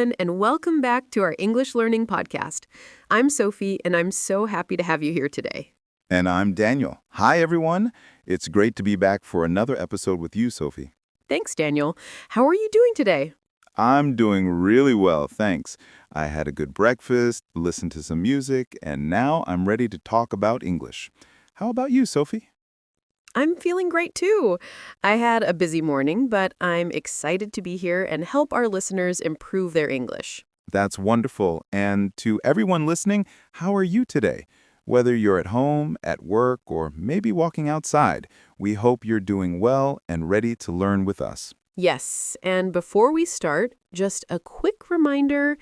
everyone, and welcome back to our English Learning Podcast. I'm Sophie, and I'm so happy to have you here today. And I'm Daniel. Hi, everyone. It's great to be back for another episode with you, Sophie. Thanks, Daniel. How are you doing today? I'm doing really well, thanks. I had a good breakfast, listened to some music, and now I'm ready to talk about English. How about you, Sophie? I'm feeling great too. I had a busy morning, but I'm excited to be here and help our listeners improve their English. That's wonderful. And to everyone listening, how are you today? Whether you're at home, at work, or maybe walking outside, we hope you're doing well and ready to learn with us. Yes, and before we start, just a quick reminder.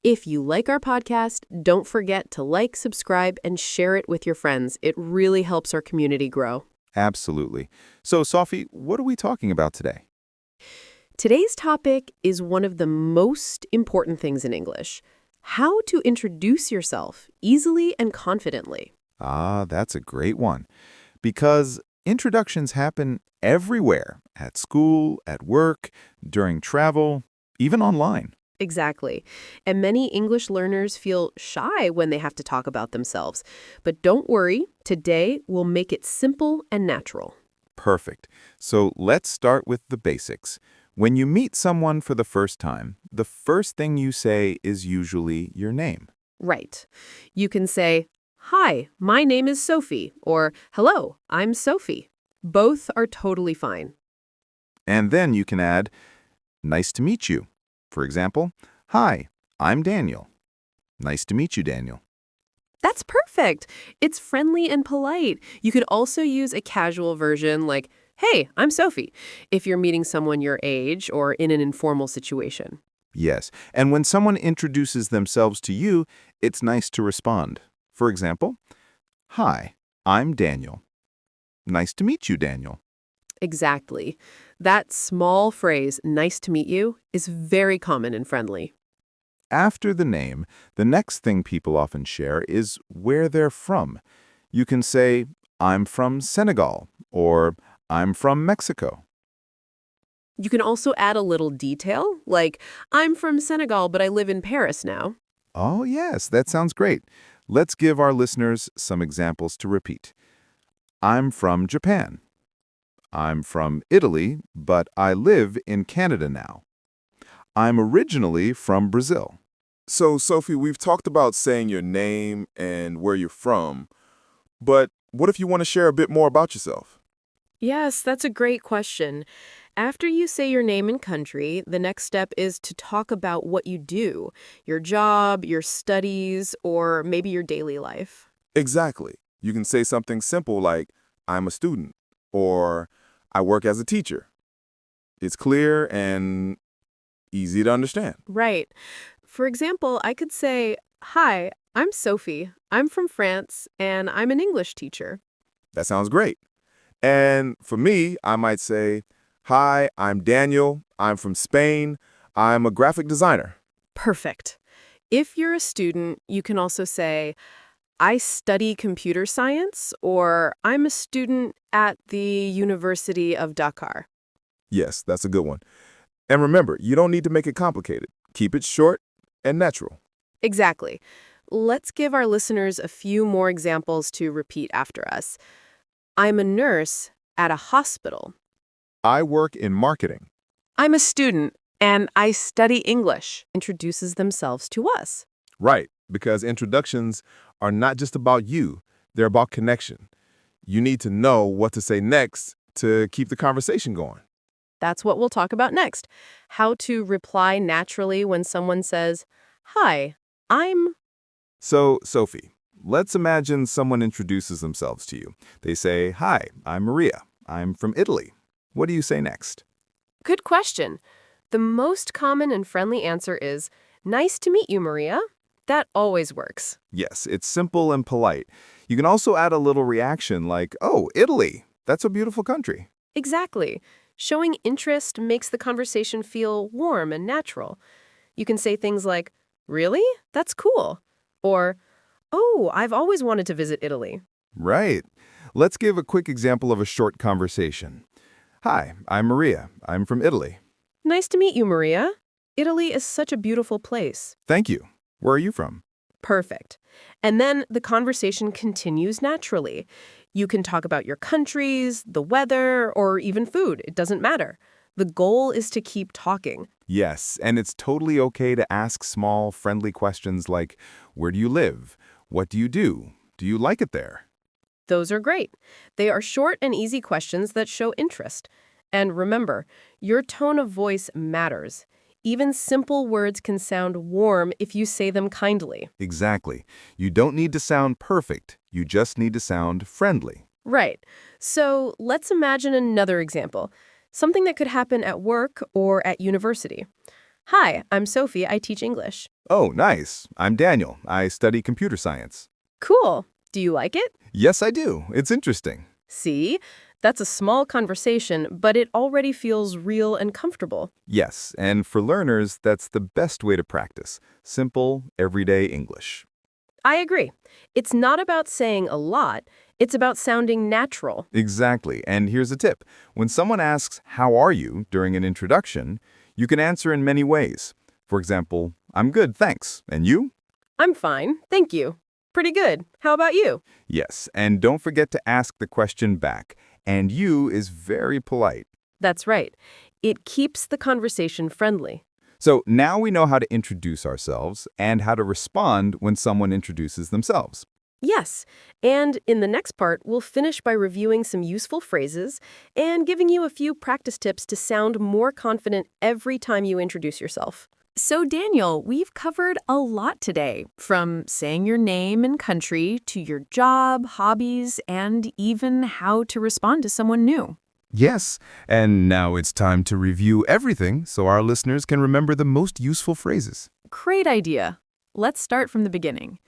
If you like our podcast, don't forget to like, subscribe, and share it with your friends. It really helps our community grow. Absolutely. So, Sophie, what are we talking about today? Today's topic is one of the most important things in English: how to introduce yourself easily and confidently. Ah, that's a great one. Because introductions happen everywhere, at school, at work, during travel, even online. Exactly. And many English learners feel shy when they have to talk about themselves. But don't worry, today we'll make it simple and natural. Perfect. So let's start with the basics. When you meet someone for the first time, the first thing you say is usually your name. Right. You can say, "Hi, my name is Sophie," or "Hello, I'm Sophie." Both are totally fine. And then you can add, "Nice to meet you." For example, "Hi, I'm Daniel." Nice to meet you, Daniel. That's perfect. It's friendly and polite. You could also use a casual version like, "Hey, I'm Sophie," if you're meeting someone your age or in an informal situation. Yes, and when someone introduces themselves to you, it's nice to respond. For example, "Hi, I'm Daniel." Nice to meet you, Daniel. Exactly. That small phrase, "nice to meet you," is very common and friendly. After the name, the next thing people often share is where they're from. You can say, "I'm from Senegal," or "I'm from Mexico." You can also add a little detail, like, "I'm from Senegal, but I live in Paris now." Oh, yes, that sounds great. Let's give our listeners some examples to repeat. I'm from Japan. I'm from Italy, but I live in Canada now. I'm originally from Brazil. So, Sophie, we've talked about saying your name and where you're from, but what if you want to share a bit more about yourself? Yes, that's a great question. After you say your name and country, the next step is to talk about what you do, your job, your studies, or maybe your daily life. Exactly. You can say something simple like, I'm a student, or I work as a teacher. It's clear and easy to understand. Right. For example, I could say, "Hi, I'm Sophie. I'm from France, and I'm an English teacher." That sounds great. And for me, I might say, Hi, I'm Daniel. I'm from Spain. I'm a graphic designer. Perfect. If you're a student, you can also say, "I study computer science," or "I'm a student at the University of Dakar." Yes, that's a good one. And remember, you don't need to make it complicated. Keep it short and natural. Exactly. Let's give our listeners a few more examples to repeat after us. "I'm a nurse at a hospital." I work in marketing. "I'm a student and I study English," introduces themselves to us. Right, because introductions are not just about you, they're about connection. You need to know what to say next to keep the conversation going. That's what we'll talk about next. How to reply naturally when someone says, "Hi, I'm..." So, Sophie, let's imagine someone introduces themselves to you. They say, "Hi, I'm Maria. I'm from Italy." What do you say next? Good question. The most common and friendly answer is, "Nice to meet you, Maria." That always works. Yes, it's simple and polite. You can also add a little reaction like, "Oh, Italy. That's a beautiful country." Exactly. Showing interest makes the conversation feel warm and natural. You can say things like, "Really? That's cool." Or, "Oh, I've always wanted to visit Italy." Right. Let's give a quick example of a short conversation. "Hi, I'm Maria. I'm from Italy." "Nice to meet you, Maria." Italy is such a beautiful place. Thank you. Where are you from? Perfect. And then the conversation continues naturally. You can talk about your countries, the weather, or even food. It doesn't matter. The goal is to keep talking. Yes, and it's totally okay to ask small, friendly questions like, where do you live? What do you do? Do you like it there? Those are great. They are short and easy questions that show interest. And remember, your tone of voice matters. Even simple words can sound warm if you say them kindly. Exactly. You don't need to sound perfect. You just need to sound friendly. Right. So let's imagine another example. Something that could happen at work or at university. Hi, I'm Sophie. I teach English. Oh, nice. I'm Daniel. I study computer science. Cool. Do you like it? Yes, I do. It's interesting. See? That's a small conversation, but it already feels real and comfortable. Yes, and for learners, that's the best way to practice. Simple, everyday English. I agree. It's not about saying a lot. It's about sounding natural. Exactly. And here's a tip. When someone asks, how are you, during an introduction, you can answer in many ways. For example, I'm good, thanks. And you? I'm fine. Thank you. Pretty good. How about you? Yes, and don't forget to ask the question back. And you is very polite. That's right. It keeps the conversation friendly. So now we know how to introduce ourselves and how to respond when someone introduces themselves. Yes, and in the next part, we'll finish by reviewing some useful phrases and giving you a few practice tips to sound more confident every time you introduce yourself. So, Daniel, we've covered a lot today, from saying your name and country to your job, hobbies, and even how to respond to someone new. Yes, and now it's time to review everything so our listeners can remember the most useful phrases. Great idea. Let's start from the beginning.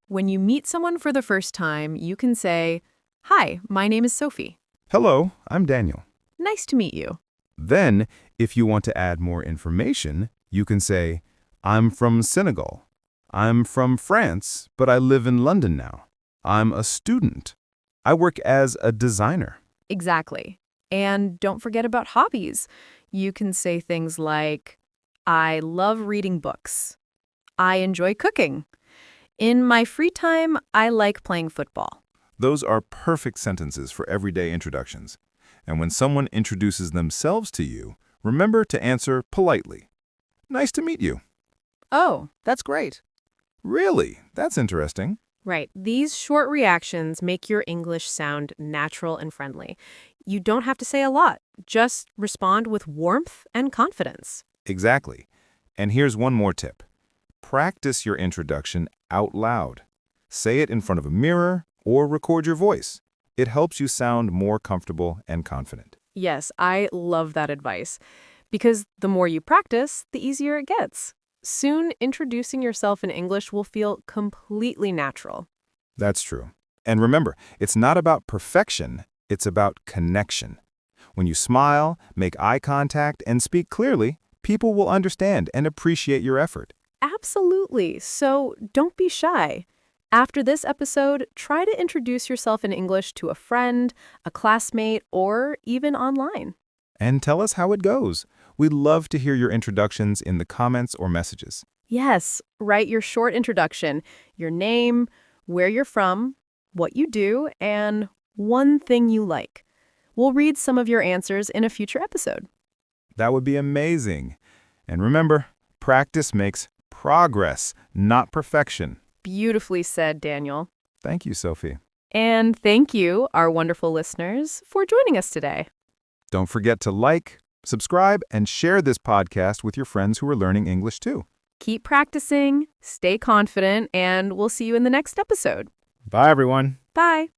When you meet someone for the first time, you can say, "Hi, my name is Sophie. Hello, I'm Daniel. Nice to meet you." Then, if you want to add more information, you can say, I'm from Senegal. I'm from France, but I live in London now. I'm a student. I work as a designer. Exactly. And don't forget about hobbies. You can say things like, "I love reading books. I enjoy cooking. In my free time, I like playing football." Those are perfect sentences for everyday introductions. And when someone introduces themselves to you, remember to answer politely. Nice to meet you. Oh, that's great. Really? That's interesting. Right. These short reactions make your English sound natural and friendly. You don't have to say a lot. Just respond with warmth and confidence. Exactly. And here's one more tip. Practice your introduction out loud. Say it in front of a mirror or record your voice. It helps you sound more comfortable and confident. Yes, I love that advice. Because the more you practice, the easier it gets. Soon, introducing yourself in English will feel completely natural. That's true. And remember, it's not about perfection, it's about connection. When you smile, make eye contact, and speak clearly, people will understand and appreciate your effort. Absolutely. So don't be shy. After this episode, try to introduce yourself in English to a friend, a classmate, or even online. And tell us how it goes. We'd love to hear your introductions in the comments or messages. Yes, write your short introduction, your name, where you're from, what you do, and one thing you like. We'll read some of your answers in a future episode. That would be amazing. And remember, practice makes progress, not perfection. Beautifully said, Daniel. Thank you, Sophie. And thank you, our wonderful listeners, for joining us today. Don't forget to like, subscribe, and share this podcast with your friends who are learning English too. Keep practicing, stay confident, and we'll see you in the next episode. Bye, everyone. Bye.